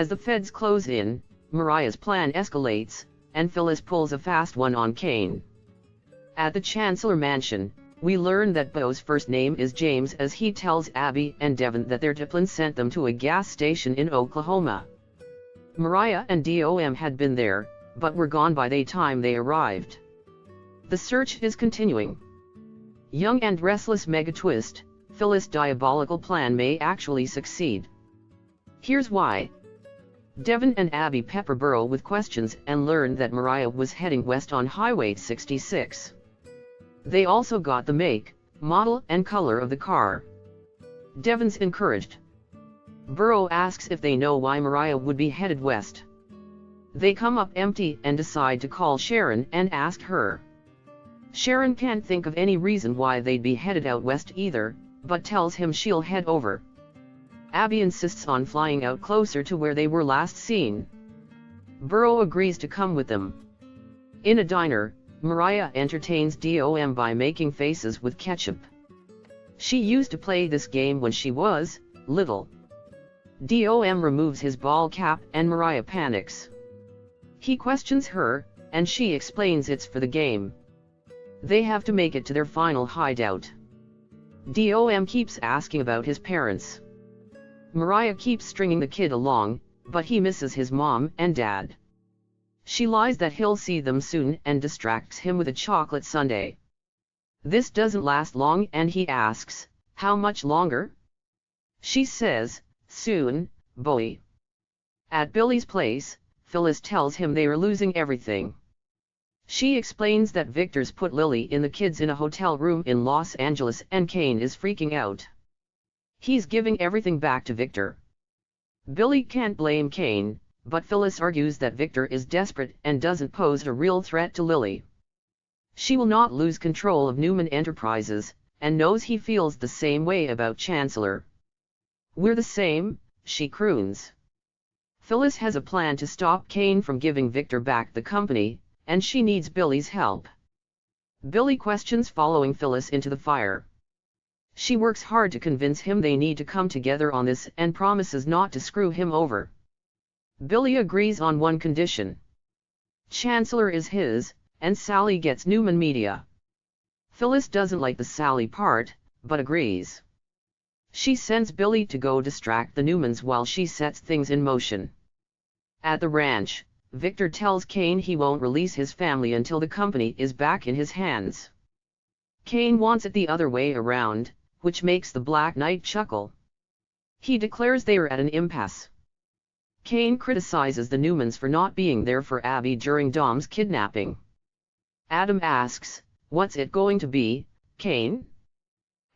As the feds close in, Mariah's plan escalates, and Phyllis pulls a fast one on Kane. At the Chancellor Mansion, we learn that Beau's first name is James as he tells Abby and Devin that their discipline sent them to a gas station in Oklahoma. Mariah and DOM had been there, but were gone by the time they arrived. The search is continuing. Young and restless mega twist, Phyllis' diabolical plan may actually succeed. Here's why. Devin and Abby pepper Burrow with questions and learn that Mariah was heading west on Highway 66. They also got the make, model and color of the car. Devin's encouraged. Burrow asks if they know why Mariah would be headed west. They come up empty and decide to call Sharon and ask her. Sharon can't think of any reason why they'd be headed out west either, but tells him she'll head over. Abby insists on flying out closer to where they were last seen. Burrow agrees to come with them. In a diner, Mariah entertains DOM by making faces with ketchup. She used to play this game when she was little. DOM removes his ball cap and Mariah panics. He questions her, and she explains it's for the game. They have to make it to their final hideout. DOM keeps asking about his parents. Mariah keeps stringing the kid along, but he misses his mom and dad. She lies that he'll see them soon and distracts him with a chocolate sundae. This doesn't last long and he asks, "How much longer?" She says, "Soon, boy." At Billy's place, Phyllis tells him they are losing everything. She explains that Victor's put Lily and the kids in a hotel room in Los Angeles and Kane is freaking out. He's giving everything back to Victor. Billy can't blame Kane, but Phyllis argues that Victor is desperate and doesn't pose a real threat to Lily. She will not lose control of Newman Enterprises, and knows he feels the same way about Chancellor. "We're the same," she croons. Phyllis has a plan to stop Kane from giving Victor back the company, and she needs Billy's help. Billy questions following Phyllis into the fire. She works hard to convince him they need to come together on this and promises not to screw him over. Billy agrees on one condition. Chancellor is his, and Sally gets Newman Media. Phyllis doesn't like the Sally part, but agrees. She sends Billy to go distract the Newmans while she sets things in motion. At the ranch, Victor tells Kane he won't release his family until the company is back in his hands. Kane wants it the other way around, which makes the Black Knight chuckle. He declares they are at an impasse. Kane criticizes the Newmans for not being there for Abby during Dom's kidnapping. Adam asks, "What's it going to be, Kane?"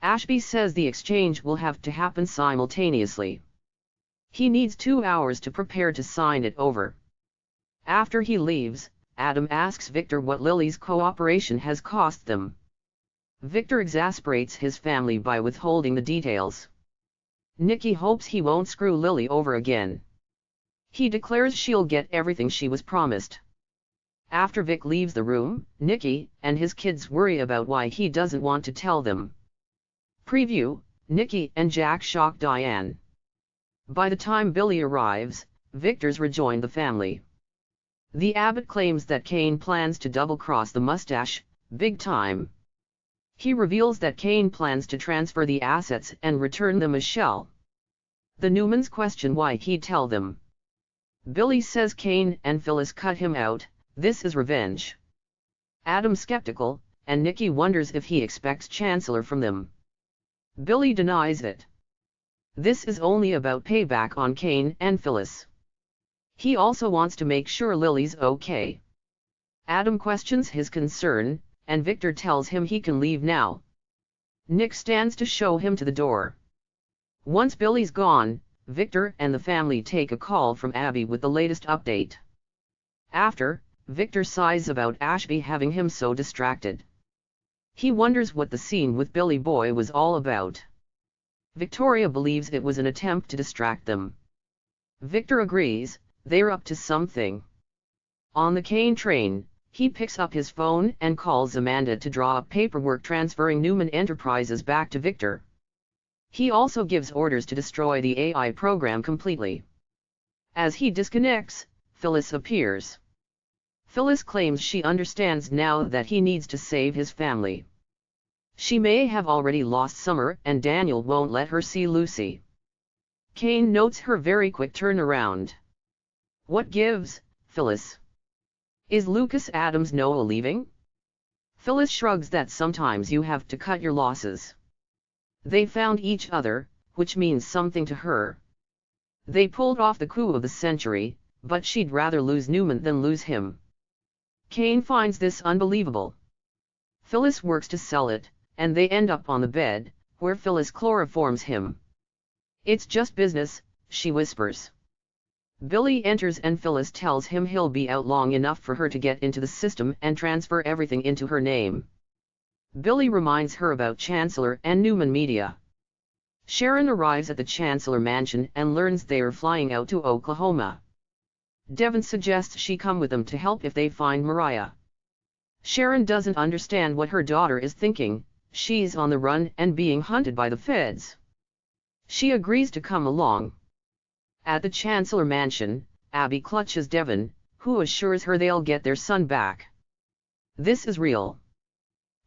Ashby says the exchange will have to happen simultaneously. He needs 2 hours to prepare to sign it over. After he leaves, Adam asks Victor what Lily's cooperation has cost them. Victor exasperates his family by withholding the details. Nikki hopes he won't screw Lily over again. He declares she'll get everything she was promised. After Vic leaves the room, Nikki and his kids worry about why he doesn't want to tell them. Preview: Nikki and Jack shock Diane. By the time Billy arrives, Victor's rejoined the family. The abbot claims that Kane plans to double-cross the mustache, big time. He reveals that Kane plans to transfer the assets and return them as shell. The Newmans question why he'd tell them. Billy says Kane and Phyllis cut him out, this is revenge. Adam's skeptical, and Nikki wonders if he expects Chancellor from them. Billy denies it. This is only about payback on Kane and Phyllis. He also wants to make sure Lily's okay. Adam questions his concern, and Victor tells him he can leave now. Nick stands to show him to the door. Once Billy's gone, Victor and the family take a call from Abby with the latest update. After, Victor sighs about Ashby having him so distracted. He wonders what the scene with Billy Boy was all about. Victoria believes it was an attempt to distract them. Victor agrees, they're up to something. On the Kane train, he picks up his phone and calls Amanda to draw up paperwork transferring Newman Enterprises back to Victor. He also gives orders to destroy the AI program completely. As he disconnects, Phyllis appears. Phyllis claims she understands now that he needs to save his family. She may have already lost Summer and Daniel won't let her see Lucy. Kane notes her very quick turnaround. What gives, Phyllis? Is Lucas Adams Noah leaving? Phyllis shrugs that sometimes you have to cut your losses. They found each other, which means something to her. They pulled off the coup of the century, but she'd rather lose Newman than lose him. Kane finds this unbelievable. Phyllis works to sell it, and they end up on the bed, where Phyllis chloroforms him. It's just business, she whispers. Billy enters and Phyllis tells him he'll be out long enough for her to get into the system and transfer everything into her name. Billy reminds her about Chancellor and Newman Media. Sharon arrives at the Chancellor mansion and learns they are flying out to Oklahoma. Devon suggests she come with them to help if they find Mariah. Sharon doesn't understand what her daughter is thinking, she's on the run and being hunted by the feds. She agrees to come along. At the Chancellor mansion, Abby clutches Devon, who assures her they'll get their son back. This is real.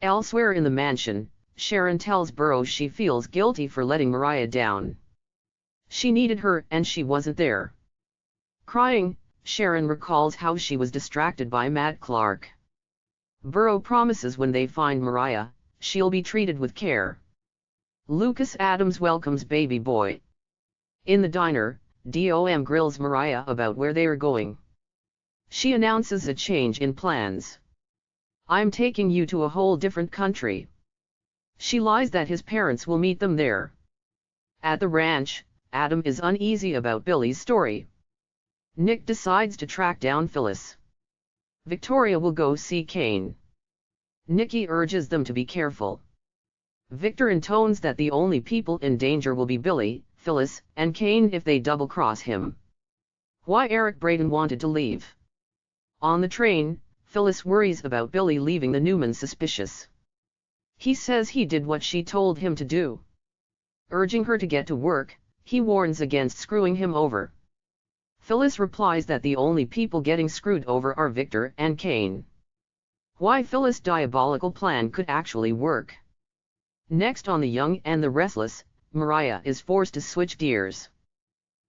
Elsewhere in the mansion, Sharon tells Burrow she feels guilty for letting Mariah down. She needed her and she wasn't there. Crying, Sharon recalls how she was distracted by Matt Clark. Burrow promises when they find Mariah, she'll be treated with care. Lucas Adams welcomes baby boy. In the diner, Dom grills Mariah about where they are going. She announces a change in plans. I'm taking you to a whole different country. She lies that his parents will meet them there. At the ranch, Adam is uneasy about Billy's story. Nick decides to track down Phyllis. Victoria will go see Kane. Nikki urges them to be careful. Victor intones that the only people in danger will be Billy, Phyllis, and Kane if they double-cross him. Why Eric Braden wanted to leave. On the train, Phyllis worries about Billy leaving the Newmans suspicious. He says he did what she told him to do. Urging her to get to work, he warns against screwing him over. Phyllis replies that the only people getting screwed over are Victor and Kane. Why Phyllis' diabolical plan could actually work. Next on The Young and the Restless, Mariah is forced to switch gears.